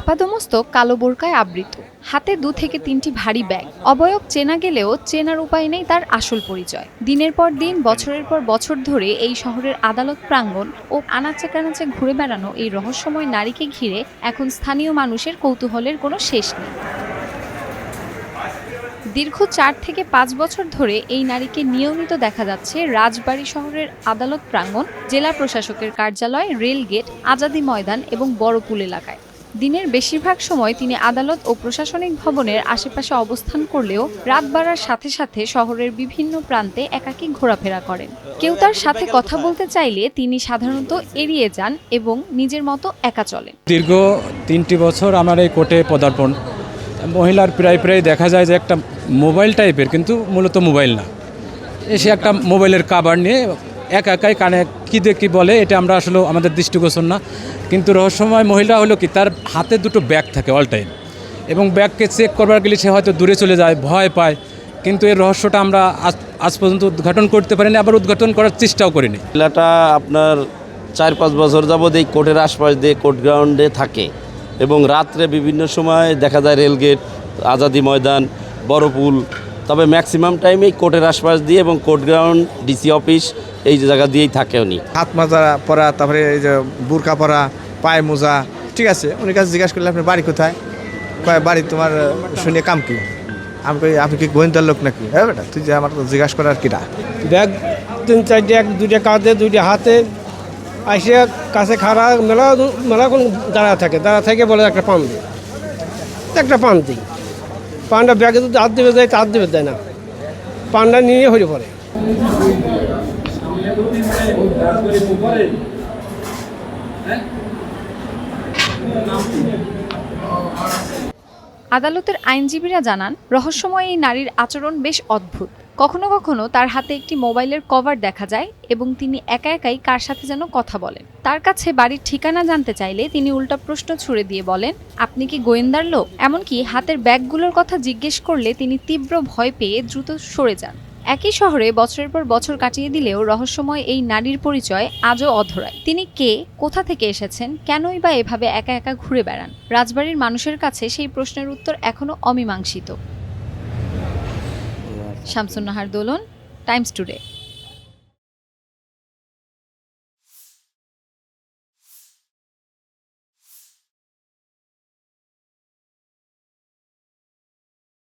আপাদমস্তক কালো বোরকায় আবৃত, হাতে 2 থেকে 3টি ভারী ব্যাগ। অবয়ব চেনা গেলেও চেনার উপায় নেই তার আসল পরিচয়। দিনের পর দিন, বছরের পর বছর ধরে এই শহরের আদালত প্রাঙ্গণ ও আনাচে কানাচে ঘুরে বেড়ানো এই রহস্যময় নারীকে ঘিরে এখন স্থানীয় মানুষের কৌতূহলের কোনো শেষ নেই। দীর্ঘ 4 থেকে 5 বছর ধরে এই নারীকে নিয়মিত দেখা যাচ্ছে রাজবাড়ী শহরের আদালত প্রাঙ্গণ, জেলা প্রশাসকের কার্যালয়, রেলগেট, আজাদী ময়দান এবং বড়পুল এলাকায়। দিনের বেশিরভাগ সময় তিনি আদালত ও প্রশাসনিক ভবনের আশেপাশে অবস্থান করলেও রাত বাড়ার সাথে সাথে শহরের বিভিন্ন প্রান্তে একাকী ঘোরাফেরা করেন। কেউ তার সাথে কথা বলতে চাইলে তিনি সাধারণত এড়িয়ে যান এবং নিজের মতো একা চলেন। দীর্ঘ 3টি বছর আমার এই কোর্টে পদার্পণ। মহিলার প্রায় দেখা যায় যে একটা মোবাইল টাইপের, কিন্তু মূলত মোবাইল না, এসে একটা মোবাইলের কাভার নিয়ে একাই কানে কী দেখি বলে, এটা আমরা আসলে আমাদের দৃষ্টিগোচর না। কিন্তু রহস্যময় মহিলা হলো কি, তার হাতে 2টো ব্যাগ থাকে অল টাইম, এবং ব্যাগকে চেক করবার গেলে সে হয়তো দূরে চলে যায়, ভয় পায়। কিন্তু এর রহস্যটা আমরা আজ পর্যন্ত উদ্ঘাটন করতে পারিনি, আবার উদ্ঘাটন করার চেষ্টাও করিনি। মহিলাটা আপনার 4-5 বছর যাবৎ এই কোর্টের আশপাশ দিয়ে কোর্ট গ্রাউন্ডে থাকে, এবং রাত্রে বিভিন্ন সময় দেখা যায় রেলগেট, আজাদি ময়দান, বড়পুল, তবে ম্যাক্সিমাম টাইম এই কোর্টের আশপাশ দিয়ে এবং কোর্ট গ্রাউন্ড, ডিসি অফিস এই জায়গা দিয়েই থাকে উনি। হাত মাজা পরা, তারপরে এই যে বুরকা পরা, পায়ে মোজা, ঠিক আছে। উনি কাছে জিজ্ঞাসা করলে আপনার বাড়ি কোথায়, কয় বাড়ি তোমার শুনে কাম কি? আমি কই আপনি কি গোয়েন্দার লোক নাকি? হ্যাঁ বেটা, তুই যে আমার জিজ্ঞাসা করার কিনা। ব্যাগ 3-4টা, 2টা কাঁধে 2টা হাতে, আসে কাছে খাড়া মেলা কোন দাঁড়া থাকে বলে একটা পান দিই, পানটা ব্যাগে যদি হাত দেবে যায়, হাত দেবে দেয় না, পানটা নিয়ে হয়ে পড়ে। আদালতের আইনজীবীরা জানান, রহস্যময় এই নারীর আচরণ বেশ অদ্ভুত। কখনো কখনো তার হাতে একটি মোবাইলের কভার দেখা যায় এবং তিনি একাই কার সাথে যেন কথা বলেন। তার কাছে বাড়ির ঠিকানা জানতে চাইলে তিনি উল্টা প্রশ্ন ছুড়ে দিয়ে বলেন, আপনি কি গোয়েন্দার লোক? এমনকি হাতের ব্যাগগুলোর কথা জিজ্ঞেস করলে তিনি তীব্র ভয় পেয়ে দ্রুত সরে যান। একই শহরে বছরের পর বছর কাটিয়ে দিলেও রহস্যময় এই নারীর পরিচয় আজও অধরায়। তিনি কে, কোথা থেকে এসেছেন, কেনই বা এভাবে একা ঘুরে বেড়ান? রাজবাড়ির মানুষের কাছে সেই প্রশ্নের উত্তর এখনো অমীমাংসিত। শামসুন নাহার দোলন, টাইমস টুডে।